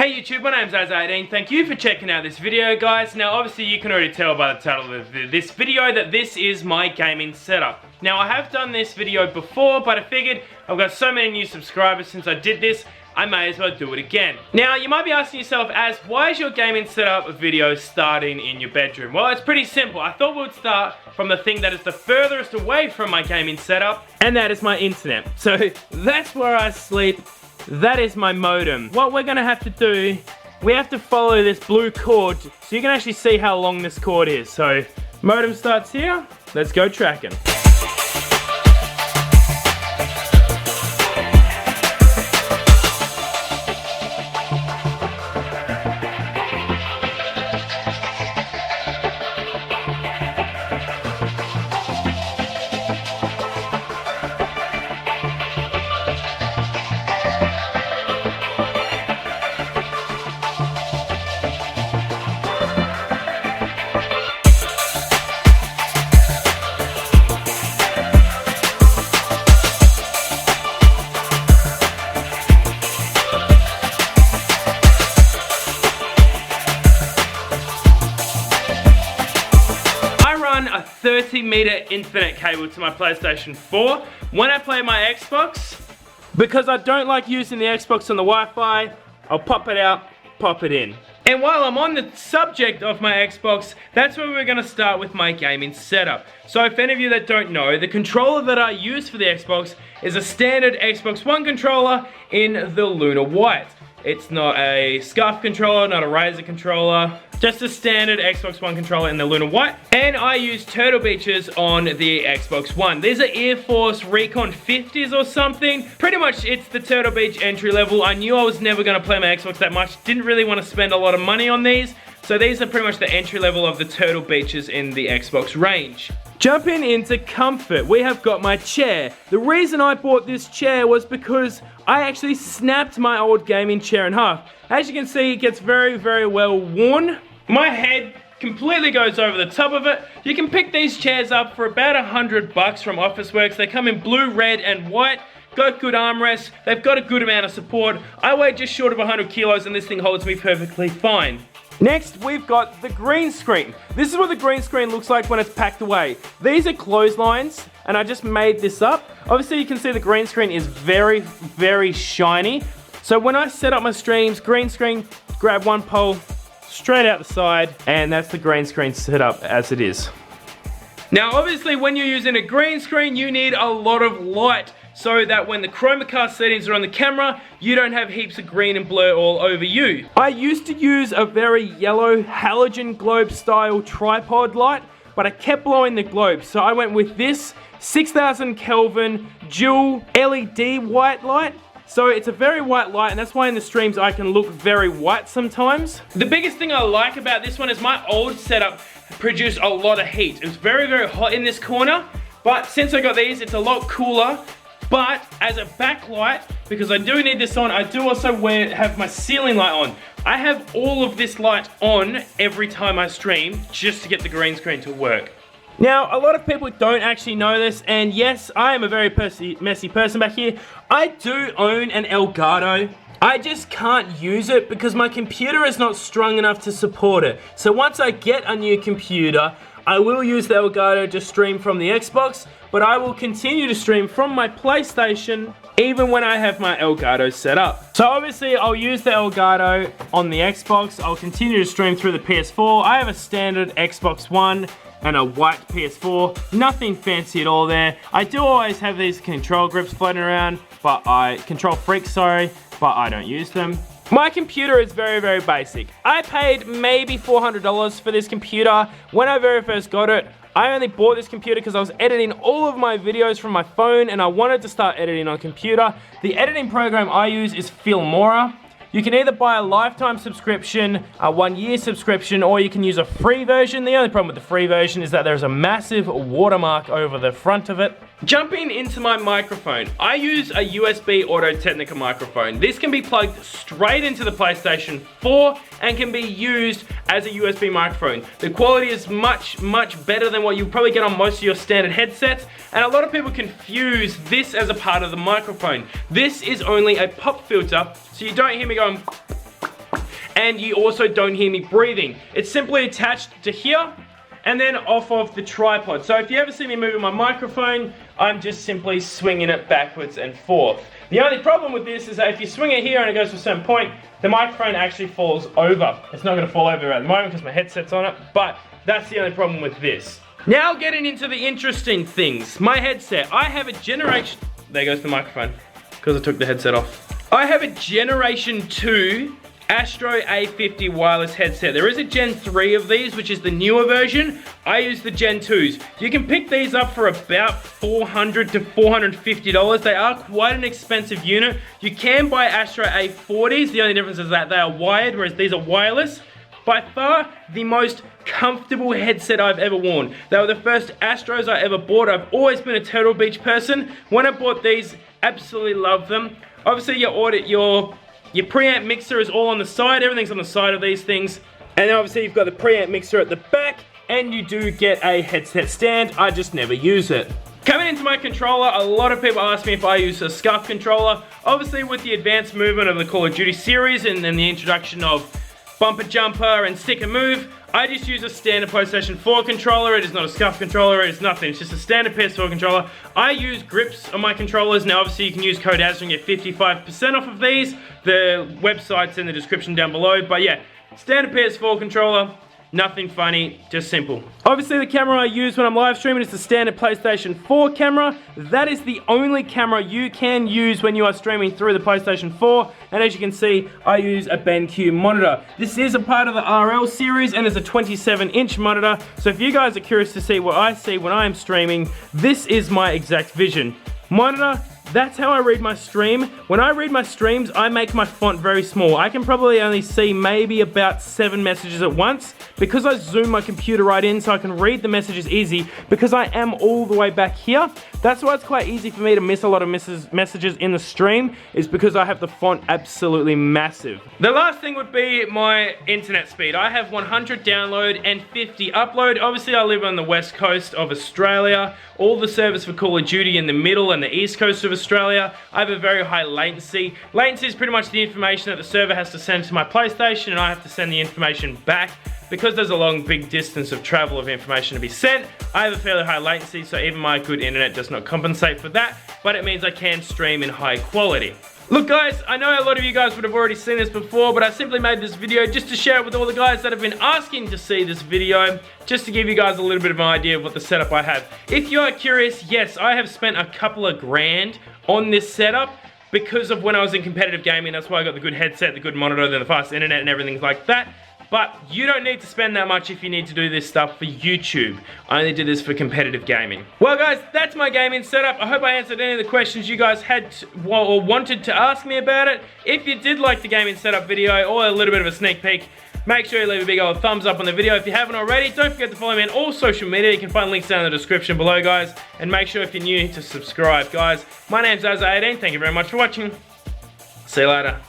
Hey YouTube, my name's Az18. Thank you for checking out this video, guys. Now obviously you can already tell by the title of this video that this is my gaming setup. Now I have done this video before, but I figured I've got so many new subscribers since I did this, I may as well do it again. Now you might be asking yourself, Az, why is your gaming setup video starting in your bedroom? Well, it's pretty simple. I thought we'd start from the thing that is the furthest away from my gaming setup, and that is my internet. So that's where I sleep. That is my modem. What we're gonna have to do, we have to follow this blue cord so you can actually see how long this cord is. So modem starts here, let's go tracking. A 30-meter Ethernet cable to my PlayStation 4 when I play my Xbox. Because I don't like using the Xbox on the Wi-Fi, I'll pop it out, pop it in. And while I'm on the subject of my Xbox, that's where we're going to start with my gaming setup. So if any of you that don't know, the controller that I use for the Xbox is a standard Xbox One controller in the Lunar White. It's not a SCUF controller, not a Razer controller, just a standard Xbox One controller in the Lunar White. And I use Turtle Beaches on the Xbox One. These are Air Force Recon 50s or something. Pretty much it's the Turtle Beach entry level. I knew I was never gonna play my Xbox that much. Didn't really want to spend a lot of money on these. So these are pretty much the entry level of the Turtle Beaches in the Xbox range. Jumping into comfort, we have got my chair. The reason I bought this chair was because I actually snapped my old gaming chair in half. As you can see, it gets very, very well worn. My head completely goes over the top of it. You can pick these chairs up for about $100 from Officeworks. They come in blue, red, and white. Got good armrests. They've got a good amount of support. I weigh just short of 100 kilos and this thing holds me perfectly fine. Next, we've got the green screen. This is what the green screen looks like when it's packed away. These are clotheslines, and I just made this up. Obviously, you can see the green screen is very, very shiny. So when I set up my streams, green screen, grab one pole, straight out the side, and that's the green screen set up as it is. Now, obviously, when you're using a green screen, you need a lot of light so that when the chroma cast settings are on the camera, you don't have heaps of green and blur all over you. I used to use a very yellow halogen globe style tripod light, but I kept blowing the globe, so I went with this 6000 Kelvin dual LED white light. So it's a very white light, and that's why in the streams I can look very white sometimes. The biggest thing I like about this one is my old setup produced a lot of heat. It was very, very hot in this corner, but since I got these, it's a lot cooler. But as a backlight, because I do need this on, I do also have my ceiling light on. I have all of this light on every time I stream just to get the green screen to work. Now, a lot of people don't actually know this, and yes, I am a very messy person back here. I do own an Elgato. I just can't use it because my computer is not strong enough to support it. So once I get a new computer, I will use the Elgato to stream from the Xbox, but I will continue to stream from my PlayStation even when I have my Elgato set up. So obviously I'll use the Elgato on the Xbox. I'll continue to stream through the PS4. I have a standard Xbox One and a white PS4. Nothing fancy at all there. I do always have these control grips floating around, but control freaks, sorry, but I don't use them. My computer is very, very basic. I paid maybe $400 for this computer when I very first got it. I only bought this computer because I was editing all of my videos from my phone and I wanted to start editing on computer. The editing program I use is Filmora. You can either buy a lifetime subscription, a 1-year subscription, or you can use a free version. The only problem with the free version is that there's a massive watermark over the front of it. Jumping into my microphone, I use a USB Audio-Technica microphone. This can be plugged straight into the PlayStation 4 and can be used as a USB microphone. The quality is much, much better than what you probably get on most of your standard headsets, and a lot of people confuse this as a part of the microphone. This is only a pop filter, so you don't hear me going and you also don't hear me breathing. It's simply attached to here and then off of the tripod. So if you ever see me moving my microphone, I'm just simply swinging it backwards and forth. The only problem with this is that if you swing it here and it goes to a certain point, the microphone actually falls over. It's not going to fall over at the moment because my headset's on it, but that's the only problem with this. Now getting into the interesting things. My headset. I have a generation... There goes the microphone because I took the headset off. I have a Generation 2 Astro A50 wireless headset. There is a Gen 3 of these, which is the newer version. I use the Gen 2s. You can pick these up for about $400 to $450. They are quite an expensive unit. You can buy Astro A40s. The only difference is that they are wired, whereas these are wireless. By far, the most comfortable headset I've ever worn. They were the first Astros I ever bought. I've always been a Turtle Beach person. When I bought these, absolutely love them. Obviously, your preamp mixer is all on the side. Everything's on the side of these things. And then obviously you've got the preamp mixer at the back, and you do get a headset stand. I just never use it. Coming into my controller, a lot of people ask me if I use a SCUF controller. Obviously with the advanced movement of the Call of Duty series and then the introduction of bumper jumper and stick and move, I just use a standard PlayStation 4 controller. It is not a SCUF controller, it is nothing. It's just a standard PS4 controller. I use grips on my controllers. Now obviously you can use code AZRA and get 55% off of these. The website's in the description down below. But yeah, standard PS4 controller. Nothing funny, just simple. Obviously the camera I use when I'm live streaming is the standard PlayStation 4 camera. That is the only camera you can use when you are streaming through the PlayStation 4. And as you can see, I use a BenQ monitor. This is a part of the RL series and is a 27-inch monitor. So if you guys are curious to see what I see when I am streaming, this is my exact vision. Monitor, that's how I read my stream. When I read my streams, I make my font very small. I can probably only see maybe about 7 messages at once because I zoom my computer right in so I can read the messages easy because I am all the way back here. That's why it's quite easy for me to miss a lot of messages in the stream, is because I have the font absolutely massive. The last thing would be my internet speed. I have 100 download and 50 upload. Obviously I live on the west coast of Australia. All the servers for Call of Duty in the middle and the east coast of Australia. I have a very high latency. Latency is pretty much the information that the server has to send to my PlayStation, and I have to send the information back. Because there's a long, big distance of travel of information to be sent, I have a fairly high latency, so even my good internet does not compensate for that, but it means I can stream in high quality. Look guys, I know a lot of you guys would have already seen this before, but I simply made this video just to share it with all the guys that have been asking to see this video, just to give you guys a little bit of an idea of what the setup I have. If you are curious, yes, I have spent a couple of grand on this setup because of when I was in competitive gaming. That's why I got the good headset, the good monitor, the fast internet and everything like that. But you don't need to spend that much if you need to do this stuff for YouTube. I only do this for competitive gaming. Well guys, that's my gaming setup. I hope I answered any of the questions you guys had or wanted to ask me about it. If you did like the gaming setup video or a little bit of a sneak peek, make sure you leave a big old thumbs up on the video. If you haven't already, don't forget to follow me on all social media. You can find links down in the description below, guys. And make sure if you're new to subscribe, guys. My name's AZRA18. Thank you very much for watching. See you later.